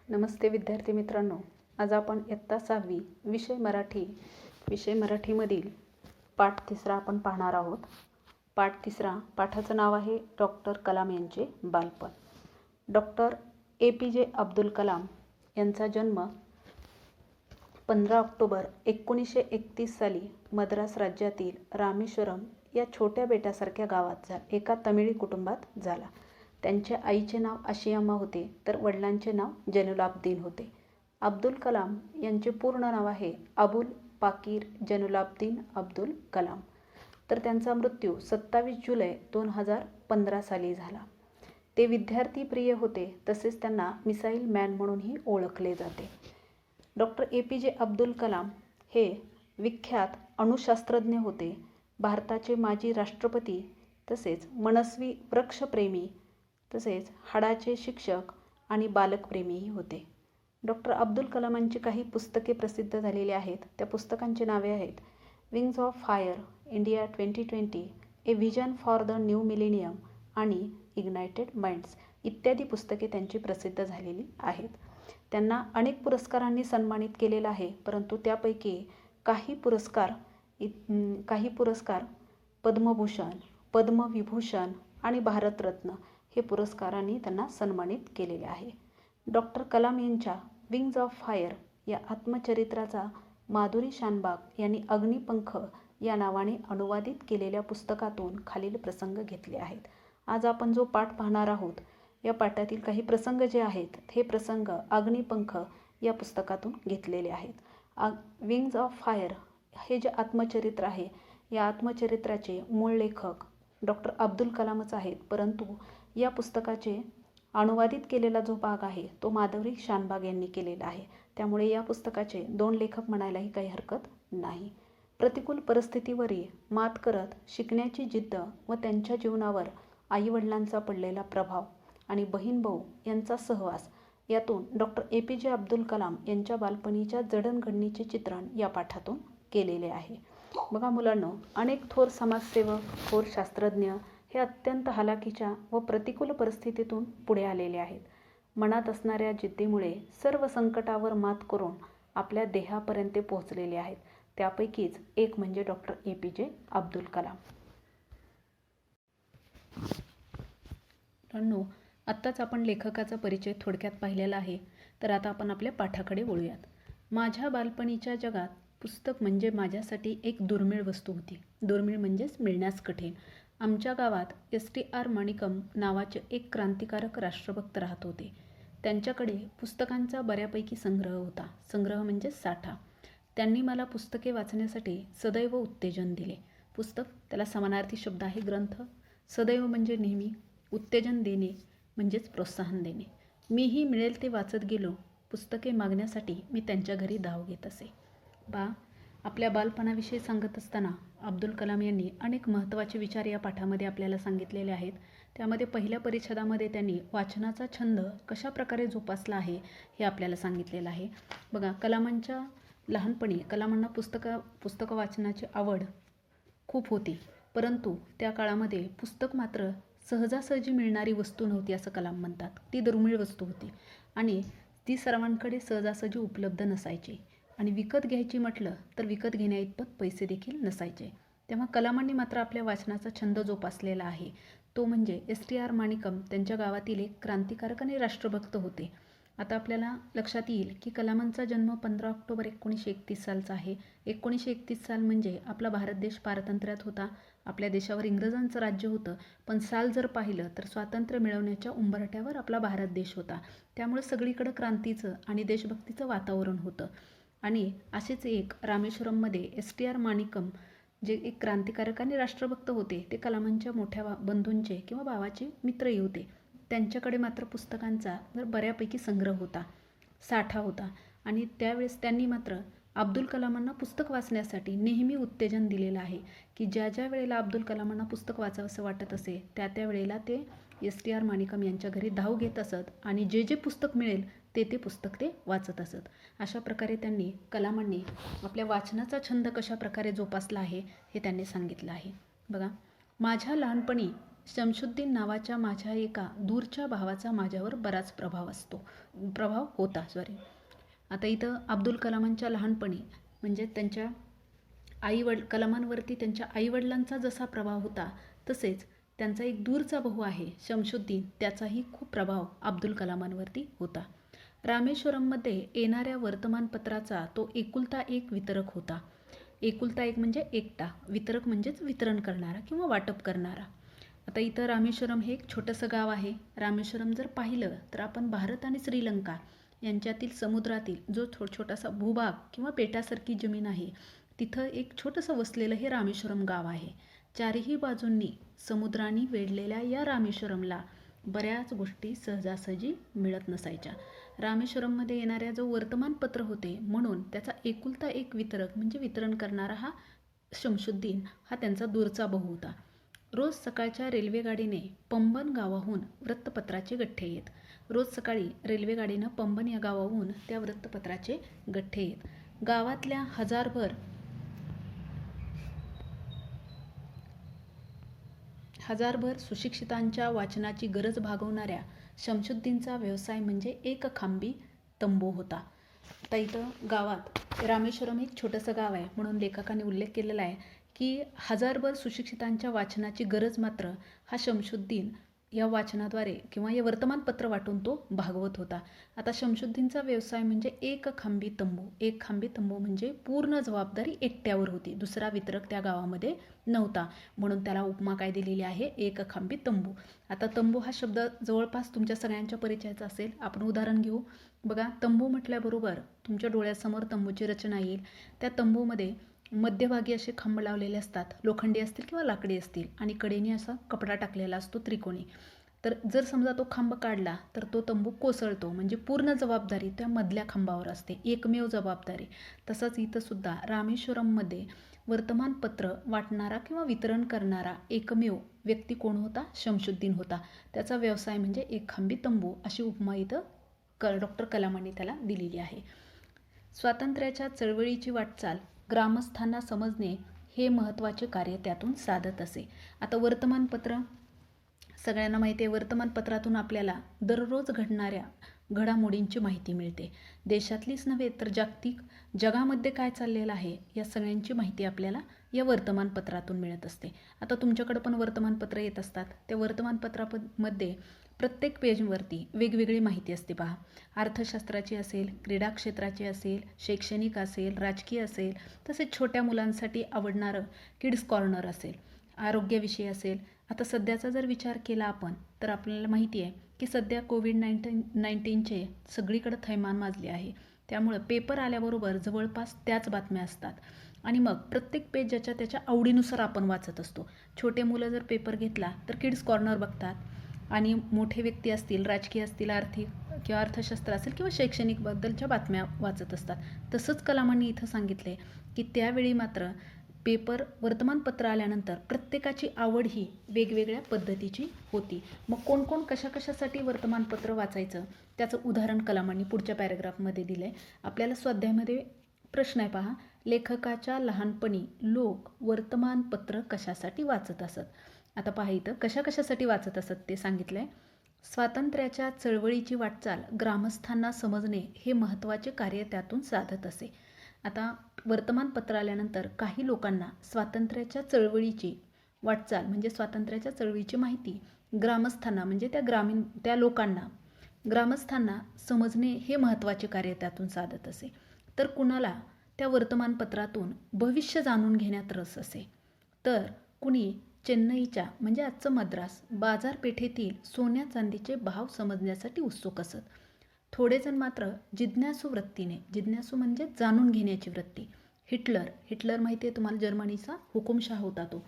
नमस्ते विद्यार्थी मित्रांनो, आज आपण इयत्ता 6वी विषय मराठीमधील पाठ 3 आपण पाहणार आहोत. पाठ 3 पाठाचं नाव आहे डॉक्टर कलाम यांचे बालपण. डॉक्टर APJ अब्दुल कलाम यांचा जन्म 15 ऑक्टोबर 1931 साली मद्रास राज्यातील रामेश्वरम या छोट्या बेटासारख्या गावात एका तमिळी कुटुंबात झाला. त्यांच्या आईचे नाव आशियाम्मा होते तर वडिलांचे नाव जैनुलाब्दीन होते. अब्दुल कलाम यांचे पूर्ण नाव आहे अबुल पाकीर जैनुलाब्दीन अब्दुल कलाम. तर त्यांचा मृत्यू 27 जुलै 2015 साली झाला. ते विद्यार्थी प्रिय होते, तसेच त्यांना मिसाईल मॅन म्हणूनही ओळखले जाते. डॉक्टर APJ अब्दुल कलाम हे विख्यात अणुशास्त्रज्ञ होते. भारताचे माजी राष्ट्रपती तसेच मनस्वी वृक्षप्रेमी तसेच हाडाचे शिक्षक आणि बालकप्रेमीही होते. डॉक्टर अब्दुल कलामांची काही पुस्तके प्रसिद्ध झालेली आहेत. त्या पुस्तकांची नावे आहेत wings of fire, India 2020, A vision for the new millennium आणि इग्नायटेड माइंड्स इत्यादी पुस्तके त्यांची प्रसिद्ध झालेली आहेत. त्यांना अनेक पुरस्कारांनी सन्मानित केलेलं आहे, परंतु त्यापैकी काही पुरस्कार पद्मभूषण, पद्मविभूषण आणि भारतरत्न हे पुरस्कारांनी त्यांना सन्मानित केलेले आहे. डॉक्टर कलाम यांच्या विंग्स ऑफ फायर या आत्मचरित्राचा माधुरी शानबाग यांनी अग्निपंख या नावाने अनुवादित केलेल्या पुस्तकातून खालील प्रसंग घेतले आहेत. आज आपण जो पाठ पाहणार आहोत, या पाठातील काही प्रसंग जे आहेत हे प्रसंग अग्निपंख या पुस्तकातून घेतलेले आहेत. विंग्स ऑफ फायर हे जे आत्मचरित्र आहे, या आत्मचरित्राचे मूळ लेखक डॉक्टर अब्दुल कलामच आहेत, परंतु या पुस्तकाचे अनुवादित केलेला जो भाग आहे तो माधुरी शानबाग यांनी केलेला आहे. त्यामुळे या पुस्तकाचे 2 लेखक म्हणायलाही काही हरकत नाही. प्रतिकूल परिस्थितीवरही मात करत शिकण्याची जिद्द व त्यांच्या जीवनावर आईवडिलांचा पडलेला प्रभाव आणि बहीण भाऊ यांचा सहवास यातून डॉक्टर APJ अब्दुल कलाम यांच्या बालपणीच्या जडणघडणीचे चित्रण या पाठातून केलेले आहे. बघा मुलांनो, अनेक थोर समाजसेवक, थोर शास्त्रज्ञ हे अत्यंत हालाकीच्या व प्रतिकूल परिस्थितीतून पुढे आलेले आहेत. मनात असणाऱ्या जिद्दीमुळे सर्व संकटावर मात करून आपल्या ध्येयापर्यंत पोहोचलेले आहेत. त्यापैकीच एक म्हणजे डॉक्टर APJ अब्दुल कलाम. मित्रांनो, आत्ताच आपण लेखकाचा परिचय थोडक्यात पाहिलेला आहे, तर आता आपण आपल्या पाठाकडे वळूयात. माझ्या बालपणीच्या जगात पुस्तक म्हणजे माझ्यासाठी एक दुर्मिळ वस्तू होती. दुर्मिळ म्हणजेच मिळण्यास कठीण. आमच्या गावात STR माणिकम नावाचे एक क्रांतिकारक राष्ट्रभक्त राहत होते. त्यांच्याकडे पुस्तकांचा बऱ्यापैकी संग्रह होता. संग्रह म्हणजे साठा. त्यांनी मला पुस्तके वाचण्यासाठी सदैव उत्तेजन दिले. पुस्तक त्याला समानार्थी शब्द आहे ग्रंथ. सदैव म्हणजे नेहमी, उत्तेजन देणे म्हणजेच प्रोत्साहन देणे. मीही मिळेल ते वाचत गेलो. पुस्तके मागण्यासाठी मी त्यांच्या घरी धाव घेत असे. आपल्या बालपणाविषयी सांगत असताना अब्दुल कलाम यांनी अनेक महत्त्वाचे विचार या पाठामध्ये आपल्याला सांगितलेले आहेत. त्यामध्ये पहिल्या परिच्छेदामध्ये त्यांनी वाचनाचा छंद कशा प्रकारे जोपासला आहे हे आपल्याला सांगितलेलं आहे. बघा, कलामांच्या लहानपणी कलामांना पुस्तकं वाचनाची आवड खूप होती, परंतु त्या काळामध्ये पुस्तक मात्र सहजासहजी मिळणारी वस्तू नव्हती असं कलाम म्हणतात. ती दुर्मिळ वस्तू होती आणि ती सर्वांकडे सहजासहजी उपलब्ध नसायची आणि विकत घ्यायची म्हटलं तर विकत घेण्याइतपत पैसे देखील नसायचे. तेव्हा कलामांनी मात्र आपल्या वाचनाचा छंद जोपासलेला आहे. तो म्हणजे STR माणिकम त्यांच्या गावातील एक क्रांतिकारक आणि राष्ट्रभक्त होते. आता आपल्याला लक्षात येईल की कलामांचा जन्म 15 ऑक्टोबर 1931 सालचा आहे. 1931 साल म्हणजे आपला भारत देश पारतंत्र्यात होता. आपल्या देशावर इंग्रजांचं राज्य होतं, पण साल जर पाहिलं तर स्वातंत्र्य मिळवण्याच्या उंबरठ्यावर आपला भारत देश होता. त्यामुळे सगळीकडं क्रांतीचं आणि देशभक्तीचं वातावरण होतं. आणि असेच एक रामेश्वरममध्ये STR माणिकम जे एक क्रांतिकारक आणि राष्ट्रभक्त होते, ते कलामांच्या मोठ्या बंधूंचे किंवा भावाचे मित्रही होते. त्यांच्याकडे मात्र पुस्तकांचा बऱ्यापैकी संग्रह होता, साठा होता आणि त्यावेळेस त्यांनी मात्र अब्दुल कलामांना पुस्तक वाचण्यासाठी नेहमी उत्तेजन दिलेलं आहे की ज्या वेळेला अब्दुल कलामांना पुस्तक वाचावंसं वाटत असे त्या वेळेला ते STR माणिकम यांच्या घरी धाव घेत असत आणि जे पुस्तक मिळेल ते पुस्तक ते वाचत असत. अशा प्रकारे कलामांनी आपल्या वाचनाचा छंद कशा प्रकारे जोपासला आहे हे त्यांनी सांगितलं आहे. बघा, माझ्या लहानपणी शमशुद्दीन नावाच्या माझ्या एका दूरच्या भावाचा माझ्यावर बराच प्रभाव होता. आता इथं अब्दुल कलामांच्या लहानपणी म्हणजे त्यांच्या कलामांवरती त्यांच्या आईवडिलांचा जसा प्रभाव होता, तसेच त्यांचा एक दूरचा भाऊ आहे शमशुद्दीन, त्याचाही खूप प्रभाव अब्दुल कलामांवरती होता. रामेश्वरममध्ये येणाऱ्या वर्तमानपत्राचा तो एकुलता एक वितरक होता. एकुलता एक म्हणजे एकटा, वितरक म्हणजेच वितरण करणारा किंवा वाटप करणारा. आता इथं रामेश्वरम हे एक छोटंसं गाव आहे. रामेश्वरम जर पाहिलं तर आपण भारत आणि श्रीलंका यांच्यातील समुद्रातील जो छोटासा भूभाग किंवा पेटासारखी जमीन आहे, तिथं एक छोटंसं वसलेलं हे रामेश्वरम गाव आहे. चारही बाजूंनी समुद्राने वेढलेल्या या रामेश्वरमला बऱ्याच गोष्टी सहजासहजी मिळत नसायच्या. रामेश्वरममध्ये येणाऱ्या जो वर्तमानपत्र होते, म्हणून त्याचा एकुलता एक वितरक म्हणजे वितरण करणारा हा शमशुद्दीन हा त्यांचा दूरचा भाऊ होता. रोज सकाळच्या रेल्वेगाडीने पंबन गावाहून वृत्तपत्राचे गठ्ठे येत. रोज सकाळी रेल्वेगाडीनं पंबन या गावाहून त्या वृत्तपत्राचे गठ्ठे येत. गावातल्या हजारभर सुशिक्षितांच्या वाचनाची गरज भागवणाऱ्या शमशुद्दीनचा व्यवसाय म्हणजे एक खांबी तंबू होता. आता इथं गावात रामेश्वरम एक छोटंसं गाव आहे, म्हणून लेखकाने उल्लेख केलेला आहे की हजारभर सुशिक्षितांच्या वाचनाची गरज मात्र हा शमशुद्दीन या वाचनाद्वारे किंवा या वर्तमानपत्र वाटून तो भागवत होता. आता शमशुद्दीनचा व्यवसाय म्हणजे एक खांबी तंबू. एक खांबी तंबू म्हणजे पूर्ण जबाबदारी एकट्यावर होती, दुसरा वितरक त्या गावामध्ये नव्हता, म्हणून त्याला उपमा काय दिलेली आहे, एक खांबी तंबू. आता तंबू हा शब्द जवळपास तुमच्या सगळ्यांच्या परिचयाचा असेल. आपण उदाहरण घेऊ. बघा, तंबू म्हटल्याबरोबर तुमच्या डोळ्यासमोर तंबूची रचना येईल. त्या तंबूमध्ये मध्यभागी असे खांब लावलेले असतात, लोखंडी असतील किंवा लाकडी असतील, आणि कडेने असा कपडा टाकलेला असतो त्रिकोणी. तर जर समजा तो खांब काढला तर तो तंबू कोसळतो, म्हणजे पूर्ण जबाबदारी त्या मधल्या खांबावर असते, एकमेव जबाबदारी. तसंच इथं सुद्धा रामेश्वरममध्ये वर्तमानपत्र वाटणारा किंवा वितरण करणारा एकमेव व्यक्ती कोण होता, शमशुद्दीन होता. त्याचा व्यवसाय म्हणजे एक खांबी तंबू, अशी उपमा इथं डॉक्टर कलामांनी त्याला दिलेली आहे. स्वातंत्र्याच्या चळवळीची वाटचाल ग्रामस्थांना समजणे हे महत्त्वाचे कार्य त्यातून साधत असे. आता वर्तमानपत्र सगळ्यांना माहिती आहे, वर्तमानपत्रातून आपल्याला दररोज घडणाऱ्या घडामोडींची माहिती मिळते. देशातलीच नव्हे तर जगामध्ये काय चाललेलं आहे या सगळ्यांची माहिती आपल्याला या वर्तमानपत्रातून मिळत असते. आता तुमच्याकडं पण वर्तमानपत्र येत असतात. त्या वर्तमानपत्रामध्ये प्रत्येक पेजवरती वेगवेगळी माहिती असते पहा. अर्थशास्त्राची असेल, क्रीडा क्षेत्राची असेल, शैक्षणिक असेल, राजकीय असेल, तसेच छोट्या मुलांसाठी आवडणारं किड्स कॉर्नर असेल, आरोग्याविषयी असेल. आता सध्याचा जर विचार केला आपण तर आपल्याला माहिती आहे की सध्या कोविड-19चे सगळीकडे थैमान माजले आहे. त्यामुळं पेपर आल्याबरोबर जवळपास त्याच बातम्या असतात, आणि मग प्रत्येक पेज ज्याच्या त्याच्या आवडीनुसार आपण वाचत असतो. छोटे मुलं जर पेपर घेतला तर किड्स कॉर्नर बघतात, आणि मोठे व्यक्ती असतील, राजकीय असतील, आर्थिक किंवा अर्थशास्त्र असेल किंवा शैक्षणिकबद्दलच्या बातम्या वाचत असतात. तसंच कलामांनी इथं सांगितले की त्यावेळी मात्र पेपर वर्तमानपत्र आल्यानंतर प्रत्येकाची आवड ही वेगवेगळ्या पद्धतीची होती. मग कोण कोण कशासाठी वर्तमानपत्र वाचायचं त्याचं उदाहरण कलामांनी पुढच्या पॅरेग्राफमध्ये दिलं आहे. आपल्याला स्वाध्यायामध्ये प्रश्न आहे पहा, लेखकाच्या लहानपणी लोक वर्तमानपत्र कशासाठी वाचत असत. आता पहा इथं कशासाठी वाचत असत ते सांगितलं आहे. स्वातंत्र्याच्या चळवळीची वाटचाल ग्रामस्थांना समजणे हे महत्त्वाचे कार्य त्यातून साधत असे. आता वर्तमानपत्र आल्यानंतर काही लोकांना स्वातंत्र्याच्या चळवळीची वाटचाल म्हणजे स्वातंत्र्याच्या चळवळीची माहिती ग्रामस्थांना म्हणजे त्या लोकांना ग्रामस्थांना समजणे हे महत्त्वाचे कार्य त्यातून साधत असे. तर कुणाला त्या वर्तमानपत्रातून भविष्य जाणून घेण्यात रस असे, तर कुणी चेन्नईच्या म्हणजे आजचं मद्रास बाजारपेठेतील सोन्या चांदीचे भाव समजण्यासाठी उत्सुक असत. थोडेजण मात्र जिज्ञासू वृत्तीने, जिज्ञासू म्हणजे जाणून घेण्याची वृत्ती. हिटलर माहिती आहे तुम्हाला, जर्मनीचा हुकुमशाह होता तो,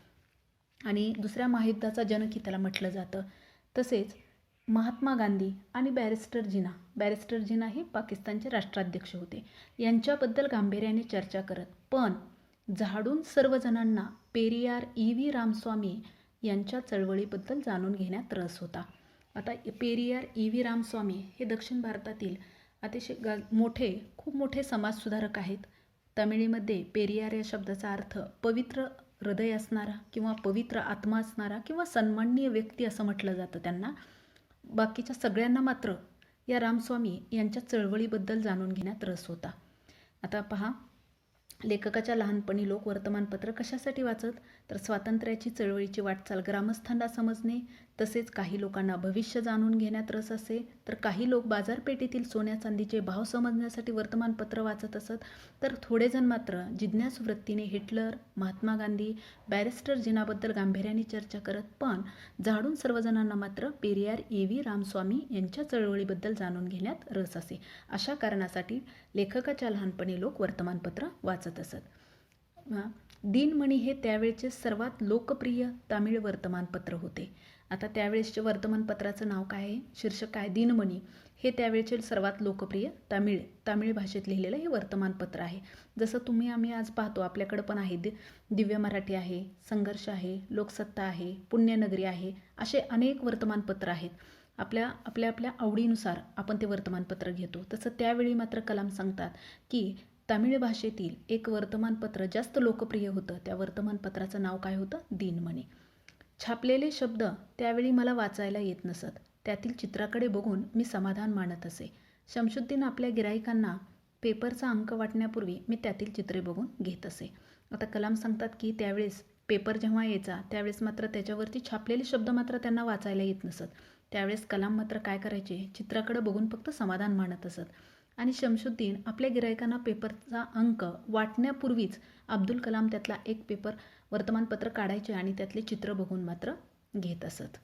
आणि दुसऱ्या महायुद्धाचा जनक त्याला म्हटलं जातं. तसेच महात्मा गांधी आणि बॅरिस्टर जिना हे पाकिस्तानचे राष्ट्राध्यक्ष होते, यांच्याबद्दल गांभीर्याने चर्चा करत, पण झाडून सर्वजणांना पेरियार ई.व्ही. रामस्वामी यांच्या चळवळीबद्दल जाणून घेण्यात रस होता. आता पेरियार ई.व्ही. रामस्वामी हे दक्षिण भारतातील अतिशय खूप मोठे समाजसुधारक आहेत. तमिळीमध्ये पेरियार या शब्दाचा अर्थ पवित्र हृदय असणारा किंवा पवित्र आत्मा असणारा किंवा सन्माननीय व्यक्ती असं म्हटलं जातं त्यांना. बाकीच्या सगळ्यांना मात्र या रामस्वामी यांच्या चळवळीबद्दल जाणून घेण्यात रस होता. आता पहा, लेखकाच्या लहानपणी लोक वर्तमानपत्र कशासाठी वाचत? तर स्वातंत्र्याची चळवळीची वाटचाल ग्रामस्थांना समजणे, तसेच काही लोकांना भविष्य जाणून घेण्यात रस असे, तर काही लोक बाजारपेठेतील सोन्या चांदीचे भाव समजण्यासाठी वर्तमानपत्र वाचत असत, तर थोडेजण मात्र जिज्ञासू वृत्तीने हिटलर, महात्मा गांधी, बॅरिस्टर जिनाबद्दल गांभीर्याने चर्चा करत. पण झाडून सर्वजणांना मात्र पेरियार ए.व्ही. रामस्वामी यांच्या चळवळीबद्दल जाणून घेण्यात रस असे. अशा कारणासाठी लेखकाच्या लहानपणी लोक वर्तमानपत्र वाचत असत. दिनमणी हे त्यावेळचे सर्वात लोकप्रिय तामिळ वर्तमानपत्र होते. आता त्यावेळेसच्या वर्तमानपत्राचं नाव काय आहे? शीर्षक काय? दिनमणी. हे त्यावेळचे सर्वात लोकप्रिय तामिळ भाषेत लिहिलेलं हे वर्तमानपत्र आहे. जसं आम्ही आज पाहतो, आपल्याकडं पण आहे दिव्य मराठी आहे, संघर्ष आहे, लोकसत्ता आहे, पुण्यनगरी आहे, असे अनेक वर्तमानपत्र आहेत. आपल्या आवडीनुसार आपण ते वर्तमानपत्र घेतो. तसं त्यावेळी मात्र कलाम सांगतात की तामिळ भाषेतील एक वर्तमानपत्र जास्त लोकप्रिय होतं. त्या वर्तमानपत्राचं नाव काय होतं? दिनमणी. छापलेले शब्द त्यावेळी मला वाचायला येत नसत. त्यातील चित्राकडे बघून मी समाधान मानत असे. शमशुद्दीन आपल्या गिराईकांना पेपरचा अंक वाटण्यापूर्वी मी त्यातील चित्रे बघून घेत असे. आता कलाम सांगतात की त्यावेळेस पेपर जेव्हा यायचा त्यावेळेस मात्र त्याच्यावरती छापलेले शब्द मात्र त्यांना वाचायला येत नसत. त्यावेळेस कलाम मात्र काय करायचे? चित्राकडे बघून फक्त समाधान मानत असत. आणि शमशुद्दीन आपल्या गिरायकांना पेपरचा अंक वाटण्यापूर्वीच अब्दुल कलाम त्यातला एक पेपर वर्तमानपत्र काढायचे आणि त्यातले चित्र बघून मात्र घेत असत.